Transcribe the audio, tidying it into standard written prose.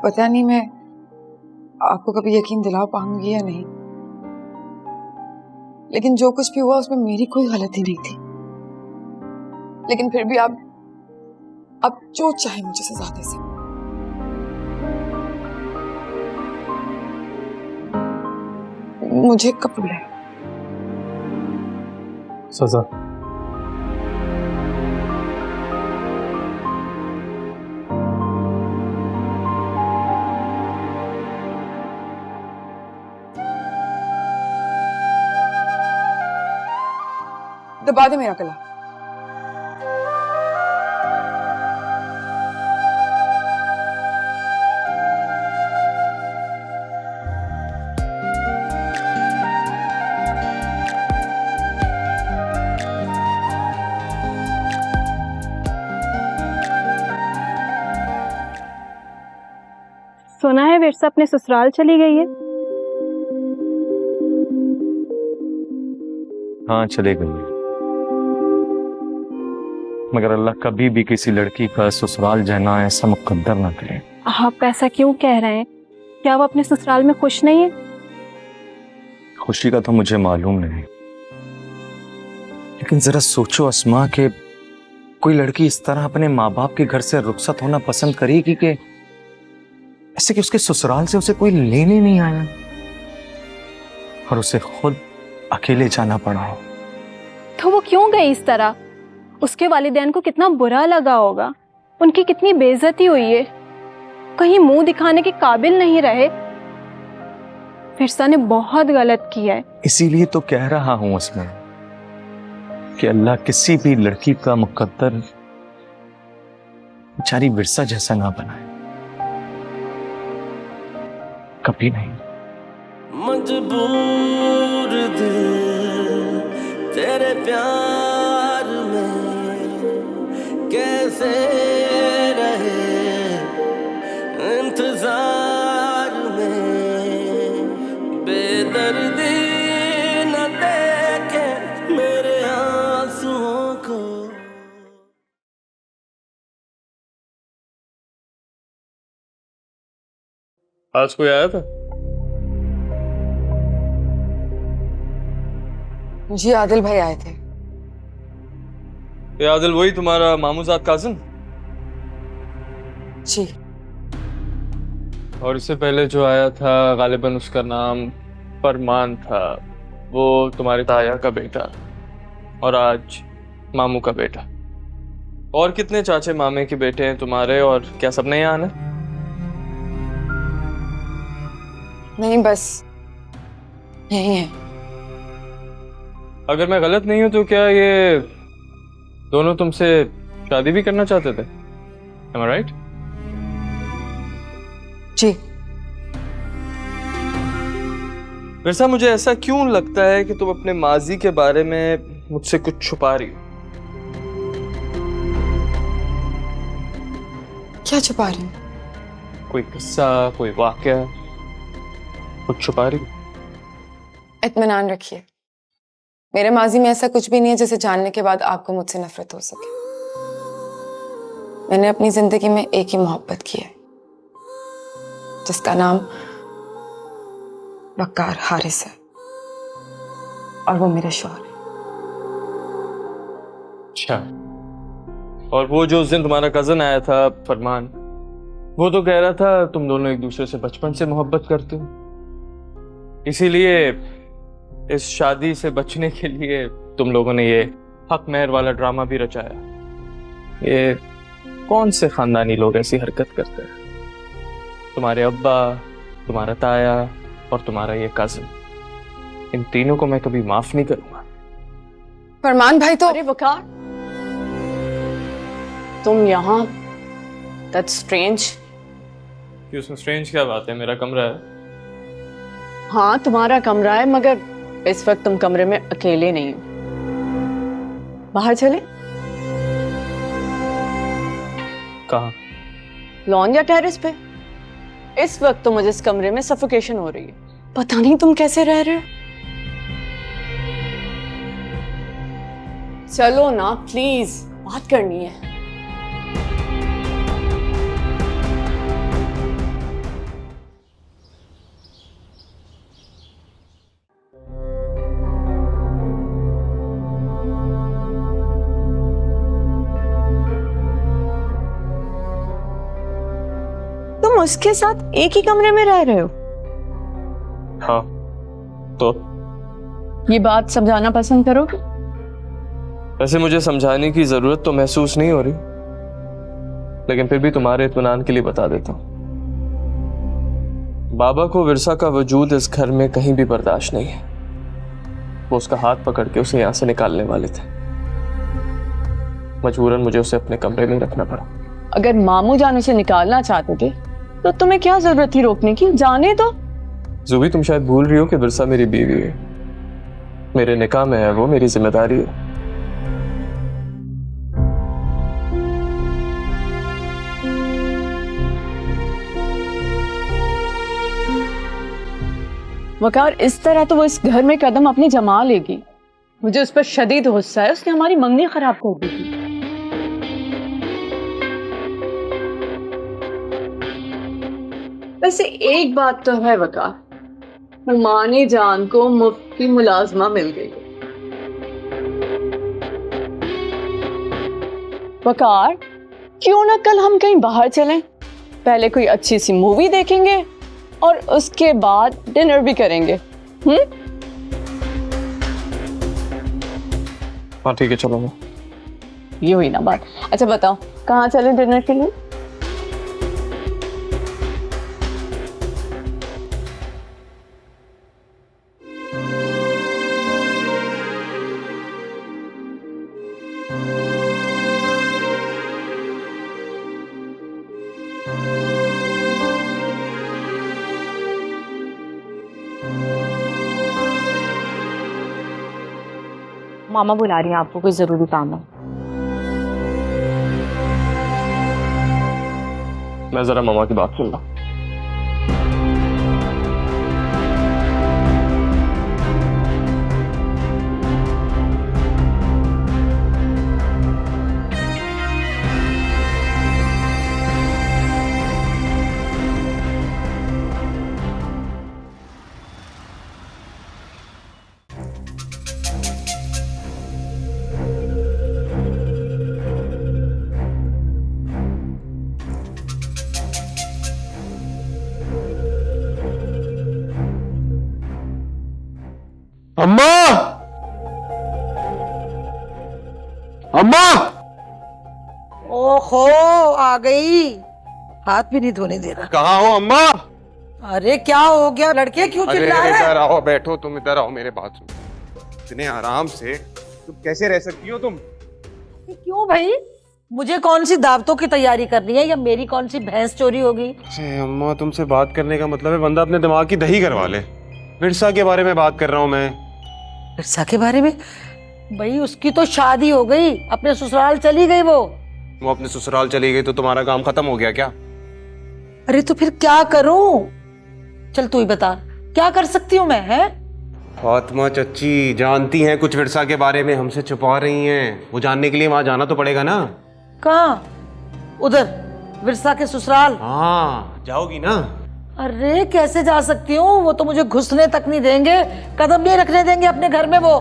पता नहीं मैं आपको कभी यकीन दिला पाऊंगी या नहीं, लेकिन जो कुछ भी हुआ उसमें मेरी कोई गलती नहीं थी। लेकिन फिर भी आप जो चाहे मुझे सजा दे सकते। मुझे कबूल है सजा। दबा दे मेरा गला। सुना है विरसा अपने ससुराल चली गई है। हाँ चले गई, मगर अल्लाह कभी भी किसी लड़की का ससुराल जाना ऐसा मुकद्दर ना करे। आप ऐसा क्यों कह रहे हैं? क्या वो अपने ससुराल में खुश नहीं है? खुशी का तो मुझे मालूम नहीं, लेकिन जरा सोचो अस्मा के कोई लड़की इस तरह अपने माँ बाप के घर से रुखसत होना पसंद करेगी कि ऐसे कि उसके ससुराल से उसे कोई लेने नहीं आया और उसे खुद अकेले जाना पड़ा हो। तो वो क्यों गई इस तरह? उसके वालिदैन को कितना बुरा लगा होगा, उनकी कितनी बेइज्जती हुई है, कहीं मुंह दिखाने के काबिल नहीं रहे। फिरसा ने बहुत गलत किया है। इसीलिए तो कह रहा हूं उसमें कि अल्लाह किसी भी लड़की का मुकद्दर बेचारी विरसा जैसा ना बनाए, कभी नहीं। मजबूर दिल तेरे प्यार में कैसे रहे, इंतजार में बेदर्दी न देखे मेरे आंसुओं को। आज कोई आया था? जी आदिल भाई आए थे। ये आदिल वही तुम्हारा मामूजाद काजिम? जी। और इससे पहले जो आया था गालिबन उसका नाम फरमान था, वो तुम्हारे ताया का बेटा, और आज मामू का बेटा। और कितने चाचे मामे के बेटे हैं तुम्हारे, और क्या सबने यहाँ आना? नहीं बस यही है। अगर मैं गलत नहीं हूं तो क्या ये दोनों तुमसे शादी भी करना चाहते थे? Am I right? जी। वैसा मुझे ऐसा क्यों लगता है कि तुम अपने माजी के बारे में मुझसे कुछ छुपा रही हो? क्या छुपा रही हूँ? कोई किस्सा, कोई वाकया, कुछ छुपा रही हो? इत्मीनान रखिए, मेरे माजी में ऐसा कुछ भी नहीं है जिसे जानने के बाद आपको मुझसे नफरत हो सके। मैंने अपनी जिंदगी में एक ही मोहब्बत की है, जिसका नाम वकार हारिस है, और वो मेरे शौहर है। अच्छा, और वो जो उस दिन तुम्हारा कजन आया था फरमान, वो तो कह रहा था तुम दोनों एक दूसरे से बचपन से मोहब्बत करते हो, इसीलिए इस शादी से बचने के लिए तुम लोगों ने ये हक मेहर वाला ड्रामा भी रचाया। ये कौन से खानदानी लोग ऐसी हरकत करते हैं? तुम्हारे अब्बा, तुम्हारा ताया और तुम्हारा ये कज़न, इन तीनों को मैं कभी माफ नहीं करूंगा। फरमान भाई तो। अरे वकार, तुम यहाँ? That's strange. कि उसमें स्ट्रेंज क्या बात है? मेरा कमरा है। हाँ तुम्हारा कमरा है, मगर इस वक्त तुम कमरे में अकेले नहीं हो। बाहर चले? कहाँ? लॉन या टेरेस पे? इस वक्त तो मुझे इस कमरे में सफोकेशन हो रही है, पता नहीं तुम कैसे रह रहे हो। चलो ना प्लीज, बात करनी है। उसके साथ एक ही कमरे में रह रहे हो? हाँ, तो ये बात समझाना पसंद करोगे? वैसे मुझे समझाने की जरूरत तो महसूस नहीं हो रही, लेकिन फिर भी तुम्हारे इत्मीनान के लिए बता देता हूं। बाबा को विरसा का वजूद इस घर में कहीं भी बर्दाश्त नहीं है। वो उसका हाथ पकड़ के उसे यहां से निकालने वाले थे। मजबूरन मुझे उसे अपने कमरे में रखना पड़ा। अगर मामू जान उसे निकालना चाहते थे तो तुम्हें क्या जरूरत थी रोकने की? जाने दो। जुबी, तुम शायद भूल रही हो कि विरसा मेरी बीवी है। मेरे निकाह में है, वो मेरी जिम्मेदारी है। वकार, इस तरह तो वो इस घर में कदम अपनी जमा लेगी। मुझे उस पर शदीद गुस्सा है। उसने हमारी मंगनी खराब कर दी थी। वैसे एक बात तो है वकार, मानी जान को मुफ्त की मुलाजमा मिल गई। वकार, क्यों ना कल हम कहीं बाहर चलें? पहले कोई अच्छी सी मूवी देखेंगे और उसके बाद डिनर भी करेंगे। हाँ ठीक है, चलो। ये हुई ना बात। अच्छा बताओ, कहाँ चले डिनर के लिए? मामा बुला रही हैं आपको, कोई जरूरी काम है। मैं जरा मामा की बात सुन ला। अम्मा! अम्मा! ओहो, आ गई। हाथ भी नहीं धोने दे रहा। कहाँ हो अम्मा? अरे क्या हो गया? लड़के क्यों अरे चिल्ला रहे? इधर आओ, बैठो तुम, इधर आओ मेरे बात सुनो। इतने आराम से तुम कैसे रह सकती हो तुम? क्यों भाई? मुझे कौन सी दावतों की तैयारी करनी है या मेरी कौन सी भैंस चोरी होगी? अरे अम्मा, तुमसे बात करने का मतलब है बंदा अपने दिमाग की दही करवा ले। विरसा के बारे में बात कर रहा हूँ मैं। विरसा के बारे में? भाई उसकी तो शादी हो गई, अपने ससुराल चली गई। वो अपने ससुराल चली गई तो तुम्हारा काम खत्म हो गया क्या? अरे तो फिर क्या करूं? चल तू ही बता, क्या कर सकती हूँ मैं? है फातिमा चच्ची जानती हैं कुछ विरसा के बारे में, हमसे छुपा रही हैं। वो जानने के लिए वहां जाना तो पड़ेगा ना। कहाँ? उधर विरसा के ससुराल? हाँ, जाओगी ना? अरे कैसे जा सकती हूँ? वो तो मुझे घुसने तक नहीं देंगे, कदम नहीं रखने देंगे अपने घर में। वो